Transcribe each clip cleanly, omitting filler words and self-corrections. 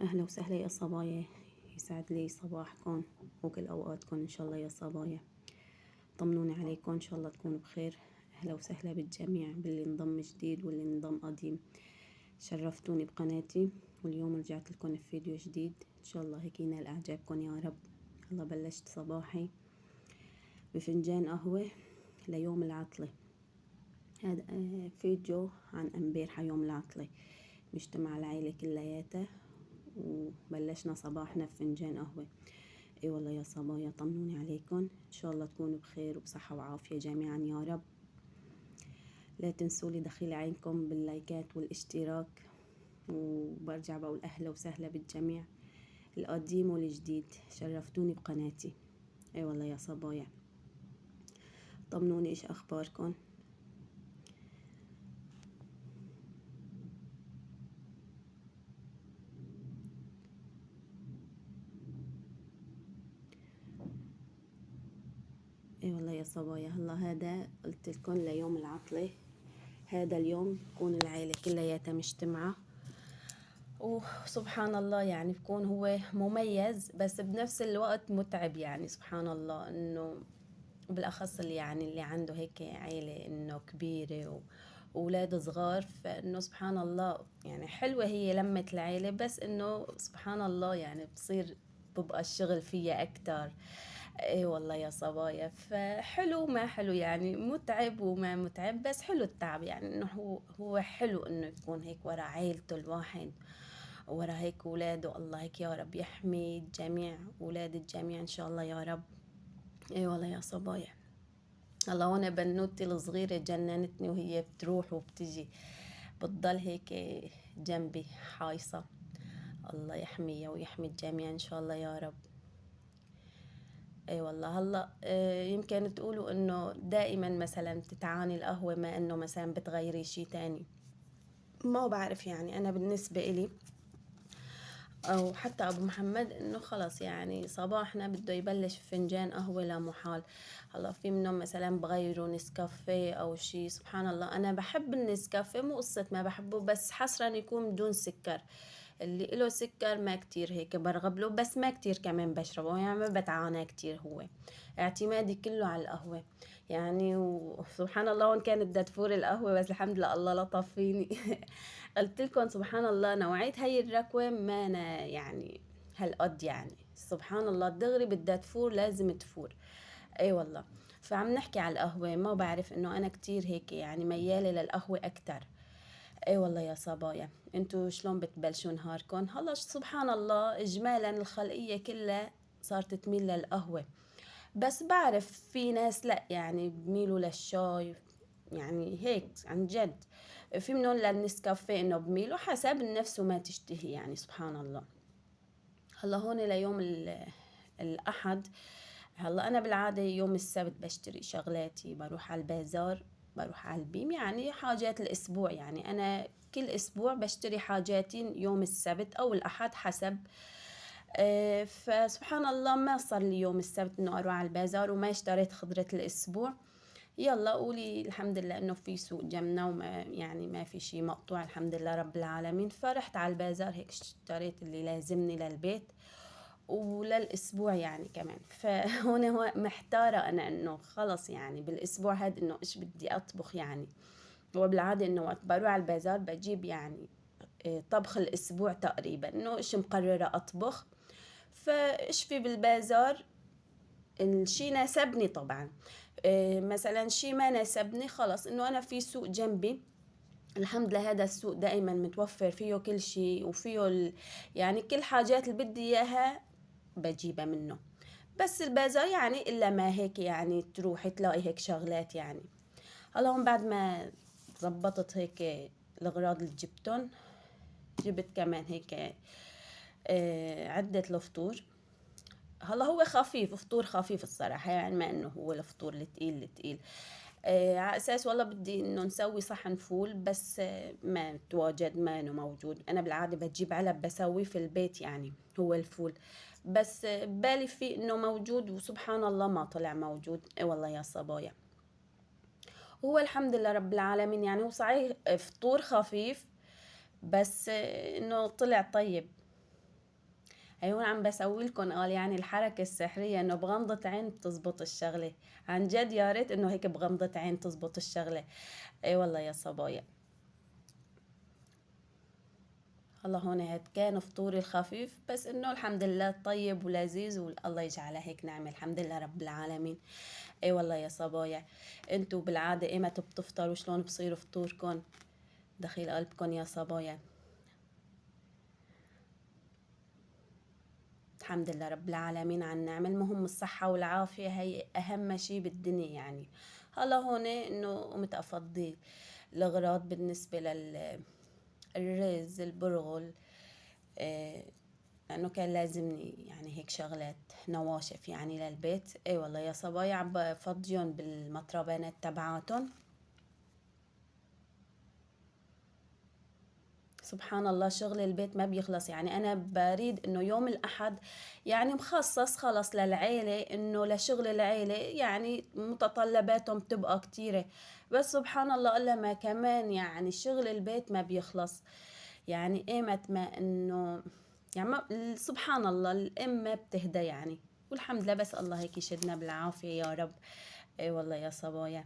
أهلا وسهلا يا صبايا. يسعد لي صباحكم وكل أوقاتكم إن شاء الله يا صبايا. طمنوني عليكم إن شاء الله تكونوا بخير. أهلا وسهلا بالجميع، باللي انضم جديد واللي انضم قديم. شرفتوني بقناتي، واليوم رجعت لكم بفيديو جديد إن شاء الله هيك ينال إعجابكم يا رب. هلا بلشت صباحي بفنجان قهوة ليوم العطلة. هذا فيديو عن امبارحة يوم العطلة، مجتمع العيلة كلياتها وبلشنا صباحنا بفنجان قهوة. اي والله يا صبايا، طمنوني عليكم ان شاء الله تكونوا بخير وبصحة وعافية جميعا يا رب. لا تنسوا لي دخيل عينكم باللايكات والاشتراك، وبرجع بقول اهلا وسهلا بالجميع القديم والجديد. شرفتوني بقناتي. اي والله يا صبايا، طمنوني ايش اخباركم. اي والله يا صبايا، هلا هذا قلت لكم ليوم العطلة. هذا اليوم بكون العيلة كلياتها مجتمعة، وسبحان الله يعني بكون هو مميز بس بنفس الوقت متعب. يعني سبحان الله انه بالاخص اللي يعني اللي عنده هيك عيلة انه كبيرة واولاد صغار، فانه سبحان الله يعني حلوة هي لمة العيلة، بس انه سبحان الله يعني ببقى الشغل فيها اكتر. اي والله يا صبايا، فحلو ما حلو يعني، متعب وما متعب، بس حلو التعب. يعني انه هو حلو انه يكون هيك ورا عيلته الواحد، ورا هيك ولاده. الله هيك يا رب يحمي الجميع، ولاد الجميع ان شاء الله يا رب. اي والله يا صبايا. الله، وانا بنوتي الصغيرة جننتني وهي بتروح وبتجي، بتضل هيك جنبي حايصة. الله يحميها ويحمي الجميع ان شاء الله يا رب. اي والله. هلا يمكن تقولوا انه دائما مثلا تتعاني القهوة، ما انه مثلا بتغيري شي تاني. ما بعرف، يعني انا بالنسبة إلي او حتى ابو محمد انه خلص يعني صباحنا بده يبلش فنجان قهوة لا محال. هلا في منهم مثلا بغيروا نسكافيه او شي. سبحان الله، انا بحب النسكافيه، مو قصة ما بحبه، بس حسرا يكون بدون سكر. اللي له سكر ما كتير هيك برغب له، بس ما كتير كمان بشربه، يعني ما بتعانى كتير. هو اعتمادي كله على القهوة يعني. وسبحان الله وان كانت بدها تفور القهوة، بس الحمد لله الله لطف فيني. قلت لكم سبحان الله نوعية هاي الركوة ما أنا يعني هالقد، يعني سبحان الله دغري بدها تفور لازم تفور. اي والله. فعم نحكي على القهوة، ما بعرف انه انا كتير هيك يعني ميالة للقهوة اكتر. اي والله يا صبايا، انتو شلون بتبلشوا نهاركم؟ هلا سبحان الله اجمالا الخلقية كلها صارت تميل للقهوة، بس بعرف في ناس لا يعني بميلوا للشاي. يعني هيك عن جد، في منهم للنسكافيه انه بميلوا حسب النفس وما تشتهي. يعني سبحان الله. هلا هون ليوم الأحد. هلا أنا بالعادة يوم السبت بشتري شغلاتي، بروح على البازار، بروح على البيم، يعني حاجات الأسبوع. يعني أنا كل أسبوع بشتري حاجاتي يوم السبت أو الأحد حسب. فسبحان الله ما صار لي يوم السبت إنه أروح على البازار وما اشتريت خضرة الأسبوع. يلا قولي الحمد لله إنه في سوق جمنا، وما يعني ما في شي مقطوع الحمد لله رب العالمين. فرحت على البازار هيك اشتريت اللي لازمني للبيت وللأسبوع يعني كمان. فهون هو محتارة أنا إنه خلص يعني بالأسبوع هاد إنه إيش بدي أطبخ يعني. هو بالعادة إنه وقت بروح على البازار بجيب يعني طبخ الأسبوع تقريبا، إنه إيش مقررة أطبخ. فإيش في بالبازار الشي ناسبني طبعا. مثلا شي ما ناسبني خلص إنه أنا في سوق جنبي الحمد لله. هذا السوق دائما متوفر فيه كل شيء، وفيه يعني كل حاجات اللي بدي اياها بجيبها منه. بس البازار يعني الا ما هيك يعني تروحي تلاقي هيك شغلات يعني. هلا هون بعد ما زبطت هيك الاغراض اللي جبتهم، جبت كمان هيك عدة الفطور. هلا هو خفيف، فطور خفيف الصراحة، يعني ما انه هو الفطور التقيل. على اساس والله بدي انه نسوي صحن فول، بس ما تواجد، ما انه موجود. انا بالعادة بجيب علب بسوي في البيت يعني هو الفول، بس بالي فيه انه موجود، وسبحان الله ما طلع موجود. والله يا صبايا، هو الحمد لله رب العالمين. يعني هو صحيح فطور خفيف، بس انه طلع طيب. هيون عم بسوي لكم قال يعني الحركة السحرية انه بغمضة عين بتزبط الشغلة. عن جد يا ريت انه هيك بغمضة عين تزبط الشغلة. اي والله يا صبايا. هلا هون هاد كان فطوري الخفيف، بس انه الحمد لله طيب ولذيذ، والله يجعلها هيك نعمة، الحمد لله رب العالمين. اي والله يا صبايا. انتو بالعادة ايمت بتفطروا؟ شلون بصير فطوركن؟ دخيل قلبكن يا صبايا. الحمد لله رب العالمين على النعمة. المهم الصحة والعافية هي أهم شي بالدنيا يعني. هلا هون إنه قمت أفضي الأغراض بالنسبة للرز البرغل. آه، لأنه كان لازمني يعني هيك شغلات نواشف يعني للبيت. اي والله يا صبايا عم بفضيهم بالمطربانات تبعاتهم. سبحان الله شغل البيت ما بيخلص يعني. أنا بريد إنه يوم الأحد يعني مخصص خلص للعيلة، إنه لشغل العيلة يعني متطلباتهم بتبقى كتيرة. بس سبحان الله إلا ما كمان يعني شغل البيت ما بيخلص. يعني إيمت ما إنه يعني ما سبحان الله الأم ما بتهدى يعني. والحمد لله بس الله هيك يشدنا بالعافية يا رب. اي والله يا صبايا.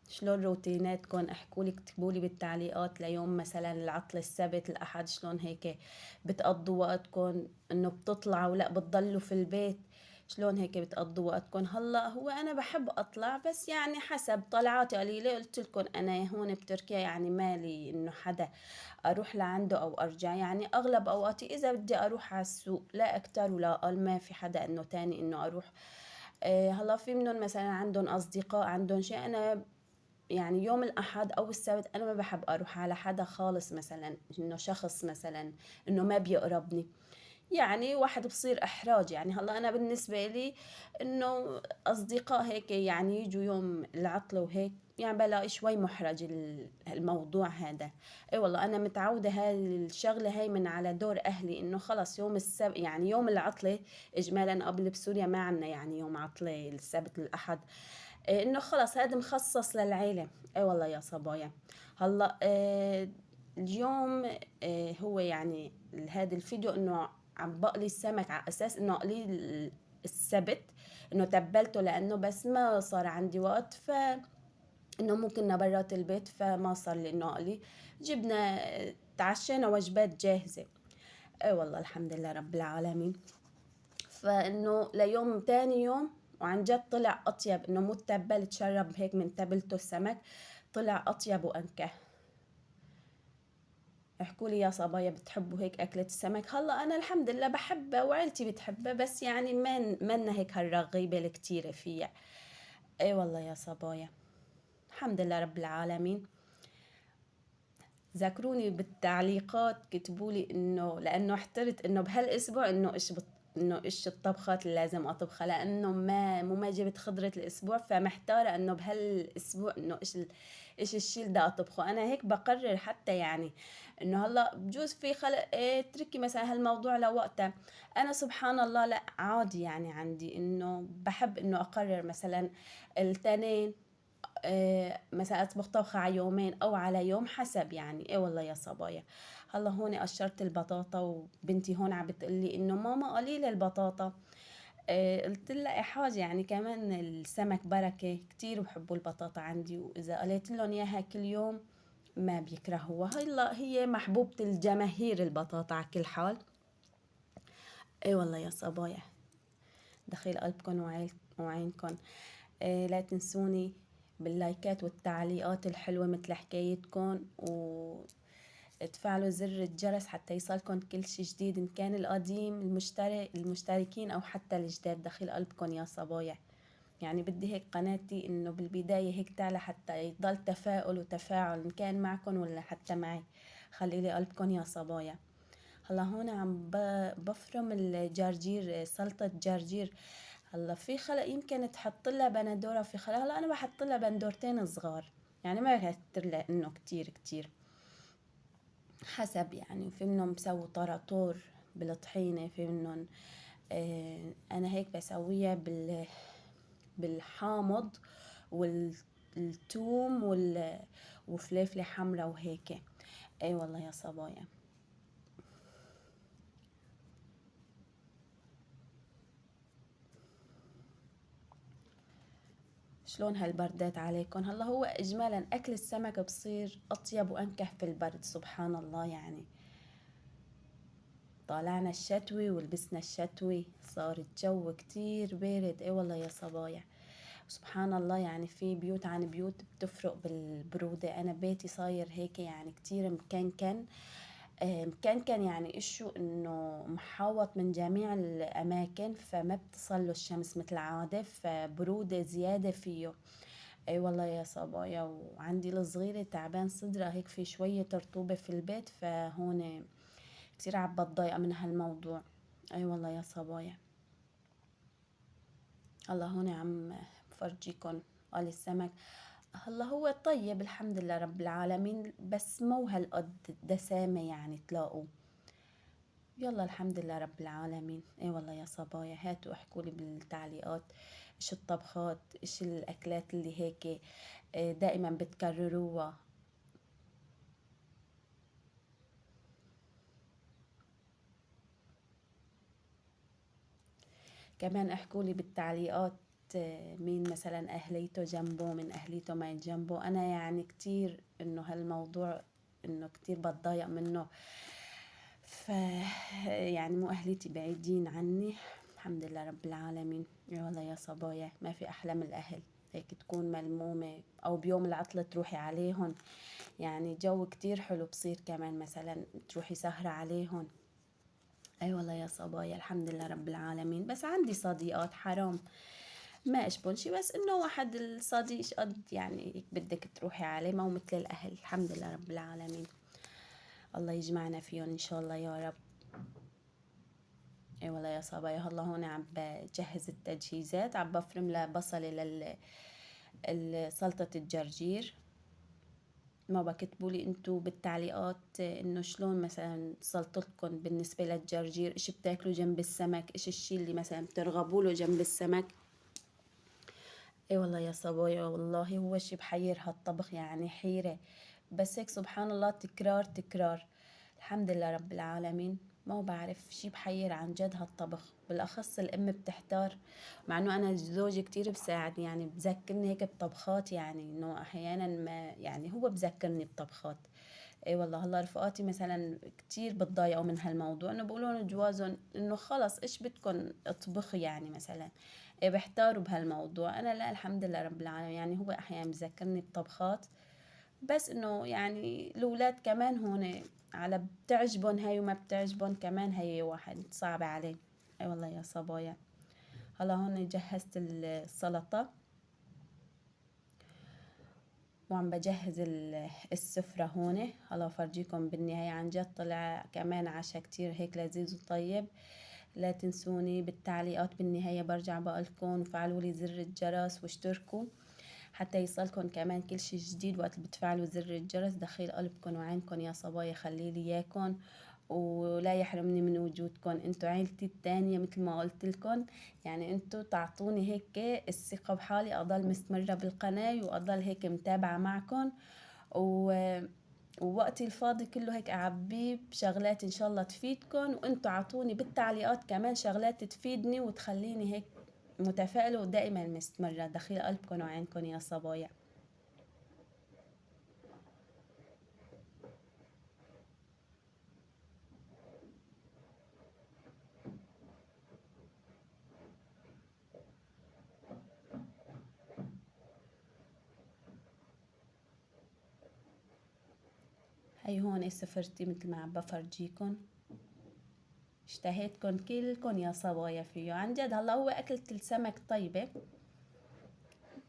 شلون روتيناتكم؟ احكولي اكتبولي بالتعليقات ليوم مثلا العطلة السبت الأحد شلون هيك بتقضوا وقتكم، انه بتطلعوا لا بتضلوا في البيت؟ شلون هيك بتقضوا وقتكم؟ هلا هو انا بحب اطلع بس يعني حسب طلعاتي قليلة. قلت لكم انا هون بتركيا يعني مالي انه حدا اروح لعنده او ارجع، يعني اغلب اوقاتي اذا بدي اروح على السوق لا اكتر ولا اقل، ما في حدا انه تاني انه اروح. هلا في منهم مثلا عندهم اصدقاء عندهم شيء، انا يعني يوم الأحد أو السبت أنا ما بحب أروح على حدا خالص، مثلا إنه شخص مثلا إنه ما بيقربني، يعني واحد بصير إحراج. يعني هلا أنا بالنسبة لي إنه أصدقاء هيك يعني يجوا يوم العطلة وهيك، يعني بلاقي شوي محرج الموضوع هذا. اي والله انا متعودة هاي الشغلة هاي من على دور اهلي، انه خلص يوم السبت يعني يوم العطلة اجمالا، قبل بسوريا ما عنا يعني يوم عطلة السبت الاحد. انه خلص هذا مخصص للعيلة. اي والله يا صبايا. هلا اليوم هو يعني هذا الفيديو انه عم بقلي السمك على اساس انه اقليه السبت، انه تبلته لانه بس ما صار عندي وقت، ف انه ممكن برات البيت فما صار لي انه اقلي. جبنا تعشينا وجبات جاهزة. اي والله الحمد لله رب العالمين. فانه ليوم تاني يوم وعن جد طلع اطيب، انه مو تبل تشرب هيك من تبلته السمك، طلع اطيب وانكه. احكوا لي يا صبايا بتحبوا هيك أكلة السمك؟ هلا أنا الحمد لله بحبها وعيلتي بتحبها، بس يعني منا هيك هالرغيبة الكتيرة فيها. اي والله يا صبايا. الحمد لله رب العالمين. ذكروني بالتعليقات كتبوا لي انه، لانه احترت انه بهالاسبوع انه انه ايش الطبخات اللي لازم اطبخها، لانه ما جبت خضرة الاسبوع، فمحتارة انه بهالاسبوع انه ايش الشيء اللي بدي اطبخه. انا هيك بقرر حتى يعني انه هلا بجوز في خلق ايه تركي مثلا هالموضوع لوقتها. انا سبحان الله لا عادي يعني عندي انه بحب انه اقرر مثلا التنين مثلا اطبخ طبخة على يومين او على يوم حسب يعني. ايه والله يا صبايا. هلا هون قشرت البطاطا وبنتي هون عم بتقلي انه ماما قليلة البطاطا. قلت لها ايه حاجة يعني كمان السمك بركة، كتير بحبوا البطاطا عندي، واذا قليت لهم اياها كل يوم ما بيكرهوها. هلا هي محبوبة الجماهير البطاطا على كل حال. ايه والله يا صبايا. دخيل قلبكم وعينكم. لا تنسوني باللايكات والتعليقات الحلوة مثل حكايتكم، وتفعلوا زر الجرس حتى يصلكم كل شي جديد، إن كان القديم المشتركين أو حتى الجداد. دخيل قلبكم يا صبايا. يعني بدي هيك قناتي إنه بالبداية هيك تعلى حتى يضل تفاؤل وتفاعل، إن كان معكم ولا حتى معي. خلي لي قلبكم يا صبايا. هلا هون عم بفرم الجرجير، سلطة جرجير. هلا في خلق يمكن تحط لها بندورة، في خلق هلا انا بحط لها بندورتين صغار، يعني ما بكتر لها انه كتير كتير حسب يعني. في منهم بسووا طراطور بالطحينة، في منهم انا هيك بسويها بالحامض والثوم وفليفلة حمرا وهيك. اي والله يا صبايا. شلون هالبردات عليكم؟ هلا هو إجمالا أكل السمك بصير أطيب وأنكه في البرد، سبحان الله يعني. طالعنا الشتوي ولبسنا الشتوي، صار الجو كتير بارد، اي والله يا صبايا. سبحان الله يعني في بيوت عن بيوت بتفرق بالبرودة. أنا بيتي صاير هيك يعني كتير مكنكن. مكنكن يعني إشو إنه محاوط من جميع الأماكن، فما بتصله الشمس مثل العادة، فبرودة زيادة فيه. اي والله يا صبايا. وعندي الصغيرة تعبان صدرها هيك، في شوية رطوبة في البيت، فهون كتير عم بتضايق من هالموضوع. اي والله يا صبايا. هلا هون عم بفرجيكم قال السمك. هلا هو طيب الحمد لله رب العالمين، بس مو هالقد دسامة يعني تلاقوا. يلا الحمد لله رب العالمين. اي والله يا صبايا، هاتوا احكوا لي بالتعليقات ايش الطبخات، ايش الاكلات اللي هيك دائما بتكرروها. كمان احكوا لي بالتعليقات مين مثلا اهليته جنبه، من اهليته ما جنبه. انا يعني كتير انه هالموضوع انه كتير بتضايق منه. ف يعني مو اهليتي بعيدين عني، الحمد لله رب العالمين. يا والله يا صبايا، ما في احلى من الاهل، هيك تكون ملمومة او بيوم العطلة تروحي عليهم. يعني جو كتير حلو بصير، كمان مثلا تروحي سهرة عليهم. اي والله يا صبايا الحمد لله رب العالمين. بس عندي صديقات حرام ما اشبن شي، بس انه واحد الصديق قد يعني هيك بدك تروحي عليه، ما هو مثل الاهل، الحمد لله رب العالمين. الله يجمعنا فيهم ان شاء الله يا رب. اي والله يا صبايا. هلا هون عم بجهز التجهيزات، عم بفرم لبصلة سلطة الجرجير. ما بكتبوا لي انتو بالتعليقات انه شلون مثلا سلطتكم بالنسبة للجرجير، ايش بتاكلوا جنب السمك، ايش الشي اللي مثلا بترغبوا له جنب السمك. اي والله يا صبايا، والله هو شي بحير هالطبخ يعني حيرة. بس هيك سبحان الله، تكرار تكرار. الحمد لله رب العالمين. ما بعرف شي بحير عن جد هالطبخ، بالاخص الام بتحتار. مع انه انا زوجي كتير بساعدني، يعني بذكرني هيك بطبخات، يعني انه احيانا ما يعني هو بذكرني بطبخات. اي والله. هلا رفقاتي مثلا كتير بتضايقوا من هالموضوع، انه بقولوا لهم جوازهم انه خلص ايش بدكم اطبخي يعني مثلا. إيه بحتاروا بهالموضوع. انا لا الحمد لله رب العالمين، يعني هو احيانا بذكرني بطبخات. بس انه يعني الاولاد كمان هون على بتعجبن هاي وما بتعجبن كمان، هي واحد صعب عليه. اي والله يا صبايا. هلا هون جهزت السلطة، وعم بجهز السفرة هون. هلا فرجيكم بالنهاية، عن جد طلع كمان عشا كتير هيك لذيذ وطيب. لا تنسوني بالتعليقات بالنهاية، برجع بقولكم وفعلوا لي زر الجرس واشتركوا حتى يصلكم كمان كل شي جديد. وقت بتفعلوا زر الجرس دخيل قلبكم وعينكم يا صبايا، خليلي اياكم ولا يحرمني من وجودكم. انتو عيلتي التانية مثل ما قلت لكم، يعني انتو تعطوني هيك الثقة بحالي اضل مستمرة بالقناة، واضل هيك متابعة معكم. و ووقتي الفاضي كله هيك أعبيه بشغلات إن شاء الله تفيدكم، وأنتوا عطوني بالتعليقات كمان شغلات تفيدني وتخليني هيك متفائلة ودائما مستمرة. دخيل قلبكم وعينكم يا صبايا. هي هون سفرتي مثل ما عم بفرجيكم. اشتهيتكن كلكن يا صبايا فيه عن جد. هلا هو أكلة السمك طيبة،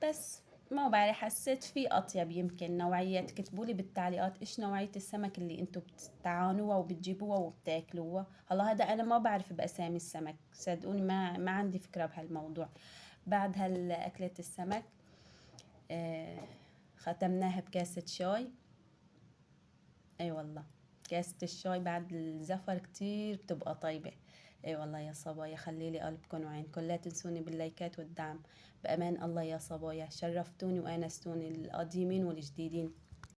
بس ما بعرف حسيت في أطيب يمكن نوعيات. كتبولي بالتعليقات إيش نوعية السمك اللي أنتوا بتستعانوها وبتجيبوها وبتاكلوها. هلا هذا أنا ما بعرف بأسامي السمك، صدقوني ما عندي فكرة بهالموضوع. بعد هالأكلة السمك آه ختمناها بكاسة شاي. اي والله، كاسة الشاي بعد الزفر كتير بتبقى طيبة. اي والله يا صبايا، خليلي قلبكم وعينكم. لا تنسوني باللايكات والدعم. بأمان الله يا صبايا، شرفتوني وآنستوني القديمين والجديدين.